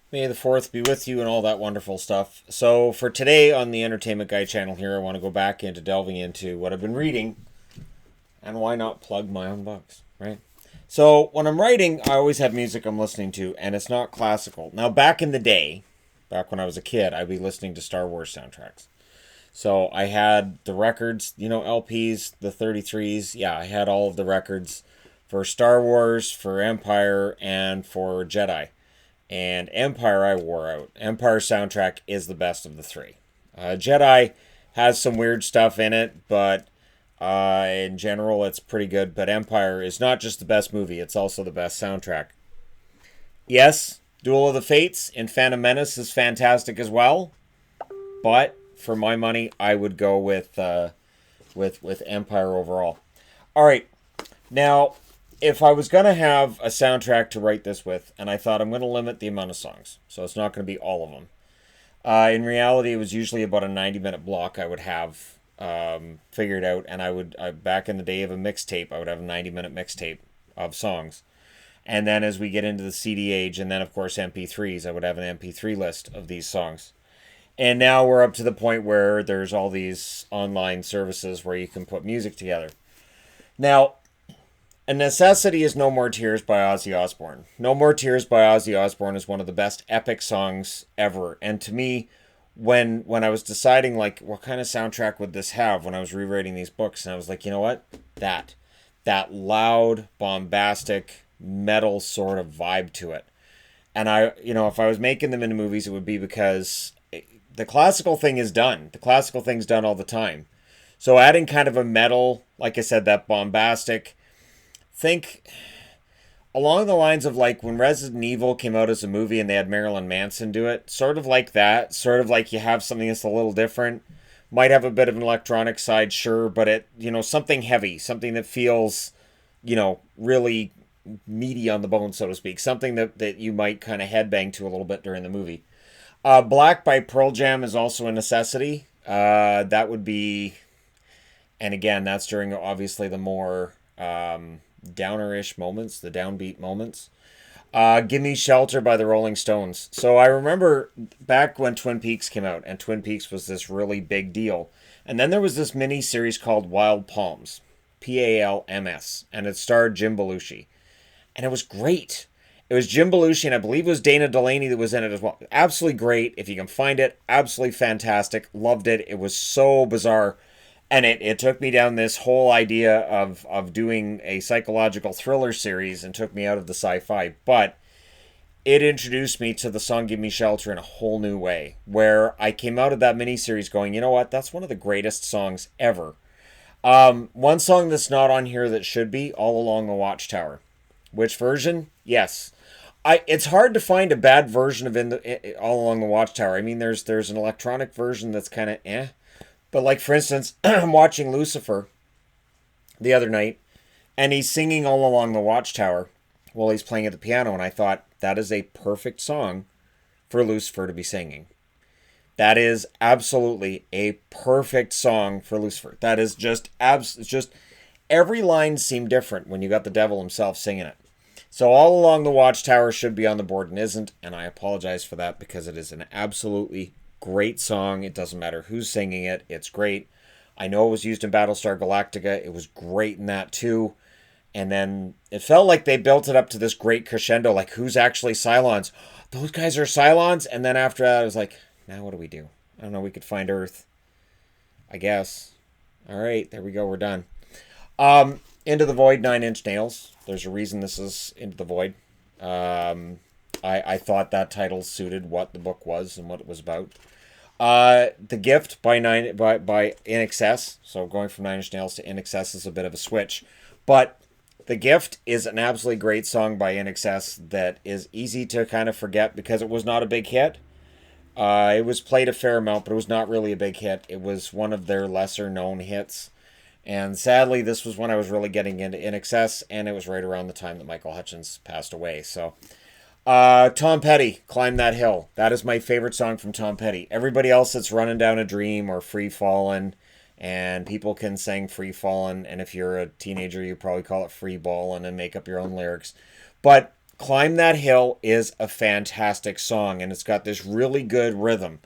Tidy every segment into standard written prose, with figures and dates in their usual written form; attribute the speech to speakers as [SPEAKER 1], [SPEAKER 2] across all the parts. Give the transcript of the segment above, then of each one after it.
[SPEAKER 1] May the 4th be with you and all that wonderful stuff. So, for today on the Entertainment Guy channel here, I want to go back into delving into what I've been reading and why not plug my own books, right? So, when I'm writing, I always have music I'm listening to, and it's not classical. Now, back in the day, back when I was a kid, I'd be listening to Star Wars soundtracks. So, I had the records, LPs, the 33s. Yeah, I had all of the records for Star Wars, for Empire, and for Jedi. And Empire I wore out. Empire soundtrack is the best of the three. Jedi has some weird stuff in it, but in general it's pretty good. But Empire is not just the best movie, it's also the best soundtrack. Yes, Duel of the Fates and Phantom Menace is fantastic as well, but for my money, I would go with Empire overall. All right, now if I was gonna have a soundtrack to write this with, and I thought I'm gonna limit the amount of songs, so it's not gonna be all of them. In reality, it was usually about a 90-minute block I would have figured out, and back in the day of a mixtape, I would have a 90-minute mixtape of songs. And then as we get into the CD age, and then of course MP3s, I would have an MP3 list of these songs. And now we're up to the point where there's all these online services where you can put music together. Now, A Necessity is No More Tears by Ozzy Osbourne. No More Tears by Ozzy Osbourne is one of the best epic songs ever. And to me, when I was deciding like what kind of soundtrack would this have when I was rewriting these books, and I was like, you know what? That loud, bombastic, metal sort of vibe to it. And if I was making them into movies, it would be because the classical thing is done. The classical thing's done all the time. So adding kind of a metal, like I said, that bombastic, think along the lines of like when Resident Evil came out as a movie and they had Marilyn Manson do it, sort of like that, sort of like you have something that's a little different. Might have a bit of an electronic side, sure, but something heavy, something that feels, really meaty on the bone, so to speak, something that you might kind of headbang to a little bit during the movie. Black by Pearl Jam is also a necessity. That would be, and again, that's during obviously the more downerish moments, the downbeat moments. Give Me Shelter by the Rolling Stones. So I remember back when Twin Peaks came out, and Twin Peaks was this really big deal. And then there was this mini series called Wild Palms, Palms, and it starred Jim Belushi. And it was great. It was Jim Belushi, and I believe it was Dana Delaney that was in it as well. Absolutely great. If you can find it, absolutely fantastic. Loved it. It was so bizarre. And it took me down this whole idea of doing a psychological thriller series and took me out of the sci-fi. But it introduced me to the song Give Me Shelter in a whole new way, where I came out of that miniseries going, you know what, that's one of the greatest songs ever. One song that's not on here that should be, All Along the Watchtower. Which version? Yes. It's hard to find a bad version of All Along the Watchtower. I mean, there's an electronic version that's kind of eh. But like for instance, I'm watching Lucifer the other night, and he's singing All Along the Watchtower while he's playing at the piano, and I thought that is a perfect song for Lucifer to be singing. That is absolutely a perfect song for Lucifer. That is it's just every line seemed different when you got the devil himself singing it. So All Along the Watchtower should be on the board and isn't, and I apologize for that because it is an absolutely great song. It doesn't matter who's singing it. It's great. I know it was used in Battlestar Galactica. It was great in that too. And then it felt like they built it up to this great crescendo, like who's actually Cylons? Those guys are Cylons? And then after that, I was like, now what do we do? I don't know. We could find Earth, I guess. All right, there we go. We're done. Into the Void, Nine Inch Nails. There's a reason this is Into the Void. I thought that title suited what the book was and what it was about. The Gift by In Excess. So going from Nine Inch Nails to In Excess is a bit of a switch, but The Gift is an absolutely great song by In Excess that is easy to kind of forget because it was not a big hit. It was played a fair amount, but it was not really a big hit. It was one of their lesser known hits. And sadly, this was when I was really getting into In Excess, and it was right around the time that Michael Hutchence passed away. So Tom Petty, Climb That Hill. That is my favorite song from Tom Petty. Everybody else that's Running Down a Dream or Free Fallin', and people can sing Free Fallin', and if you're a teenager, you probably call it Free Ballin' and make up your own lyrics. But Climb That Hill is a fantastic song, and it's got this really good rhythm.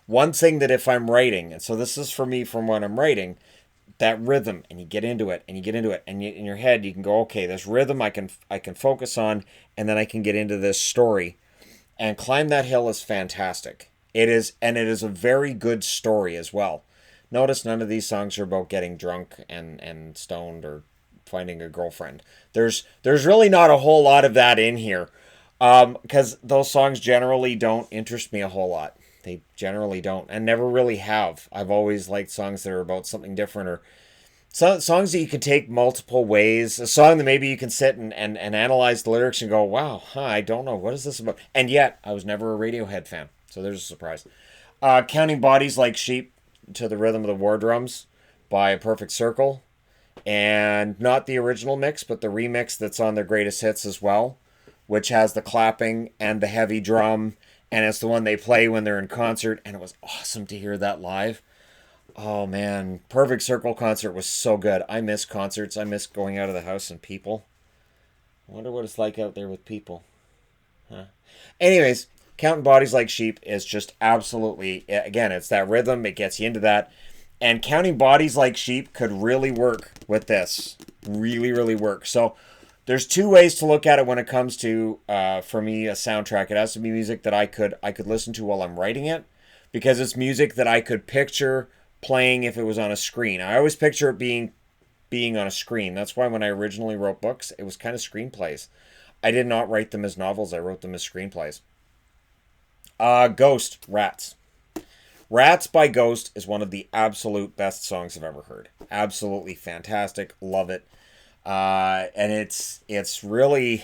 [SPEAKER 1] One thing that if I'm writing, and so this is for me from when I'm writing, that rhythm, and you get into it, and you get into it, and in your head you can go, okay, this rhythm I can focus on, and then I can get into this story. And Climb That Hill is fantastic. It is, and it is a very good story as well. Notice none of these songs are about getting drunk and stoned or finding a girlfriend. There's really not a whole lot of that in here, because those songs generally don't interest me a whole lot. They generally don't, and never really have. I've always liked songs that are about something different, or songs that you can take multiple ways. A song that maybe you can sit and analyze the lyrics and go, wow, I don't know, what is this about? And yet, I was never a Radiohead fan, so there's a surprise. Counting Bodies Like Sheep to the Rhythm of the War Drums by A Perfect Circle. And not the original mix, but the remix that's on their greatest hits as well, which has the clapping and the heavy drum. And it's the one they play when they're in concert. And it was awesome to hear that live. Oh man, Perfect Circle concert was so good. I miss concerts. I miss going out of the house and people. I wonder what it's like out there with people. Huh? Anyways, Counting Bodies Like Sheep is just absolutely, again, it's that rhythm. It gets you into that. And Counting Bodies Like Sheep could really work with this. Really, really work. So there's two ways to look at it when it comes to, for me, a soundtrack. It has to be music that I could listen to while I'm writing it, because it's music that I could picture playing if it was on a screen. I always picture it being on a screen. That's why when I originally wrote books, it was kind of screenplays. I did not write them as novels. I wrote them as screenplays. Ghost, Rats. Rats by Ghost is one of the absolute best songs I've ever heard. Absolutely fantastic. Love it. And it's really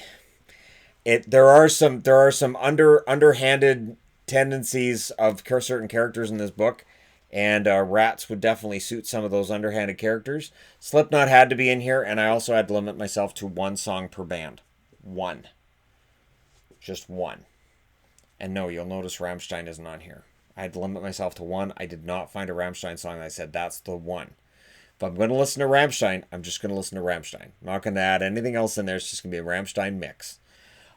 [SPEAKER 1] there are some underhanded tendencies of certain characters in this book, and Rats would definitely suit some of those underhanded characters. Slipknot had to be in here, and I also had to limit myself to one song per band. One. Just one. And no, you'll notice Rammstein isn't on here. I had to limit myself to one. I did not find a Rammstein song that I said, that's the one. If I'm going to listen to Rammstein, I'm just going to listen to Rammstein. I'm not going to add anything else in there. It's just going to be a Rammstein mix.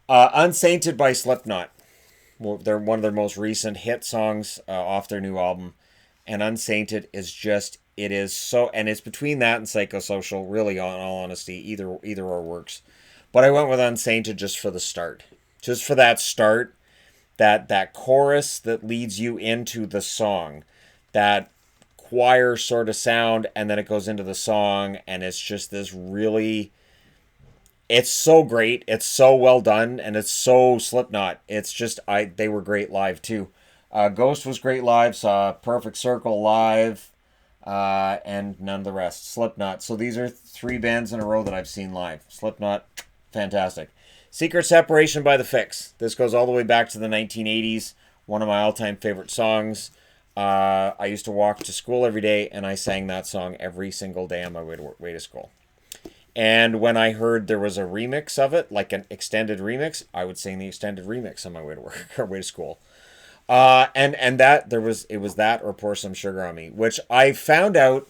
[SPEAKER 1] Unsainted by Slipknot. Well, they're one of their most recent hit songs off their new album. And Unsainted is just, it is so, and it's between that and Psychosocial, really, on all honesty. Either or works. But I went with Unsainted just for the start. Just for that start. That chorus that leads you into the song, that choir sort of sound, and then it goes into the song, and it's just this really, it's so great, it's so well done, and it's so Slipknot. It's just, they were great live too. Ghost was great live, saw Perfect Circle live, and none of the rest. Slipknot. So these are 3 bands in a row that I've seen live. Slipknot, fantastic. Secret Separation by The Fix. This goes all the way back to the 1980s. One of my all-time favorite songs. I used to walk to school every day, and I sang that song every single day on my way to school. And when I heard there was a remix of it, like an extended remix, I would sing the extended remix on my way to work or way to school. And that it was that or Pour Some Sugar on Me, which I found out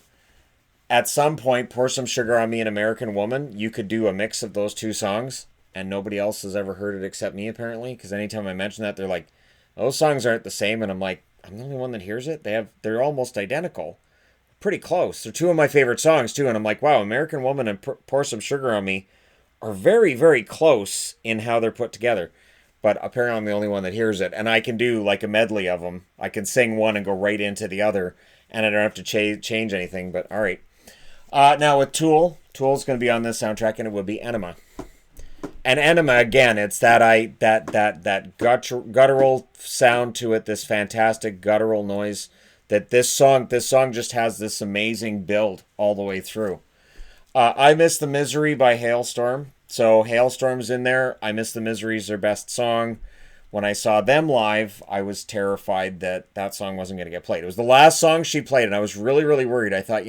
[SPEAKER 1] at some point. Pour Some Sugar on Me and American Woman, you could do a mix of those two songs. And nobody else has ever heard it except me, apparently. Because anytime I mention that, they're like, those songs aren't the same. And I'm like, I'm the only one that hears it? They're almost identical. Pretty close. They're 2 of my favorite songs, too. And I'm like, wow, American Woman and Pour Some Sugar on Me are very, very close in how they're put together. But apparently I'm the only one that hears it. And I can do like a medley of them. I can sing one and go right into the other. And I don't have to change anything. But all right. Now with Tool. Tool's going to be on this soundtrack, and it will be Enema. And Enema, again, it's that guttural sound to it, this fantastic guttural noise. That this song just has this amazing build all the way through. I Miss the Misery by Hailstorm. So Hailstorm's in there. I Miss the Misery is their best song. When I saw them live, I was terrified that song wasn't going to get played. It was the last song she played, and I was really, really worried. I thought,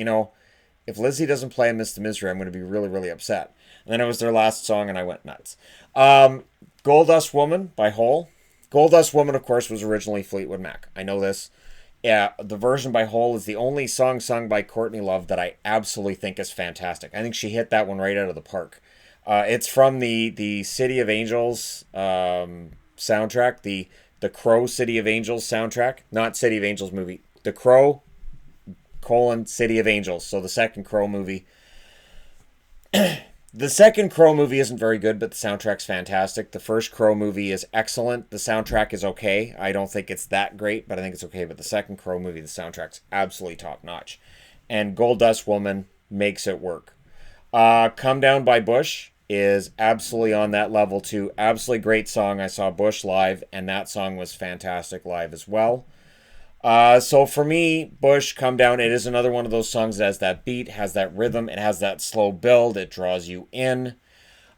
[SPEAKER 1] if Lizzie doesn't play I Miss the Misery, I'm going to be really, really upset. And then it was their last song, and I went nuts. Goldust Woman by Hole. Goldust Woman, of course, was originally Fleetwood Mac. I know this. Yeah, the version by Hole is the only song sung by Courtney Love that I absolutely think is fantastic. I think she hit that one right out of the park. It's from the City of Angels soundtrack, the Crow City of Angels soundtrack, not City of Angels movie. The Crow City of Angels. So the second Crow movie. The second Crow movie isn't very good, but the soundtrack's fantastic. The first Crow movie is excellent. The soundtrack is okay. I don't think it's that great, but I think it's okay. But the second Crow movie, the soundtrack's absolutely top notch. And Gold Dust Woman makes it work. Come Down by Bush is absolutely on that level too. Absolutely great song. I saw Bush live, and that song was fantastic live as well. So for me, Bush, Come Down, it is another one of those songs that has that beat, has that rhythm, it has that slow build, it draws you in.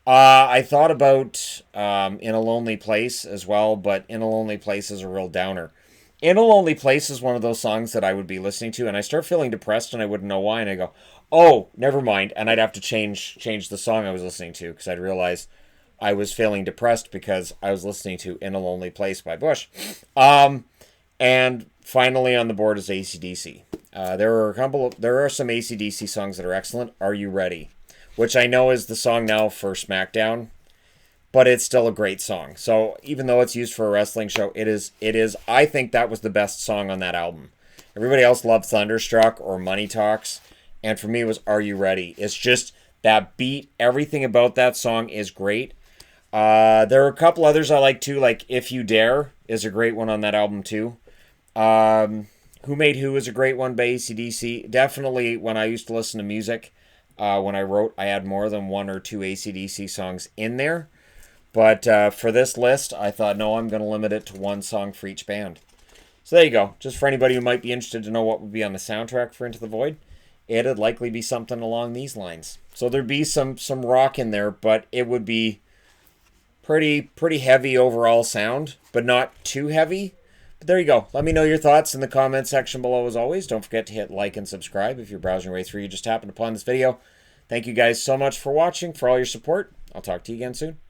[SPEAKER 1] I thought about In a Lonely Place as well, but In a Lonely Place is a real downer. In a Lonely Place is one of those songs that I would be listening to, and I start feeling depressed, and I wouldn't know why, and I go, oh, never mind, and I'd have to change the song I was listening to, because I'd realize I was feeling depressed because I was listening to In a Lonely Place by Bush. And finally on the board is AC/DC. There are some AC/DC songs that are excellent. Are You Ready? Which I know is the song now for SmackDown, but it's still a great song. So even though it's used for a wrestling show, it is. I think that was the best song on that album. Everybody else loved Thunderstruck or Money Talks, and for me it was Are You Ready? It's just that beat. Everything about that song is great. There are a couple others I like too, like If You Dare is a great one on that album too. Who Made Who is a great one by AC/DC. Definitely when I used to listen to music, when I wrote, I had more than one or two AC/DC songs in there. But for this list, I thought, no, I'm going to limit it to one song for each band. So there you go. Just for anybody who might be interested to know what would be on the soundtrack for Into the Void, it'd likely be something along these lines. So there'd be some rock in there, but it would be pretty heavy overall sound, but not too heavy. But there you go. Let me know your thoughts in the comment section below as always. Don't forget to hit like and subscribe if you're browsing your way through. You just happened upon this video. Thank you guys so much for watching, for all your support. I'll talk to you again soon.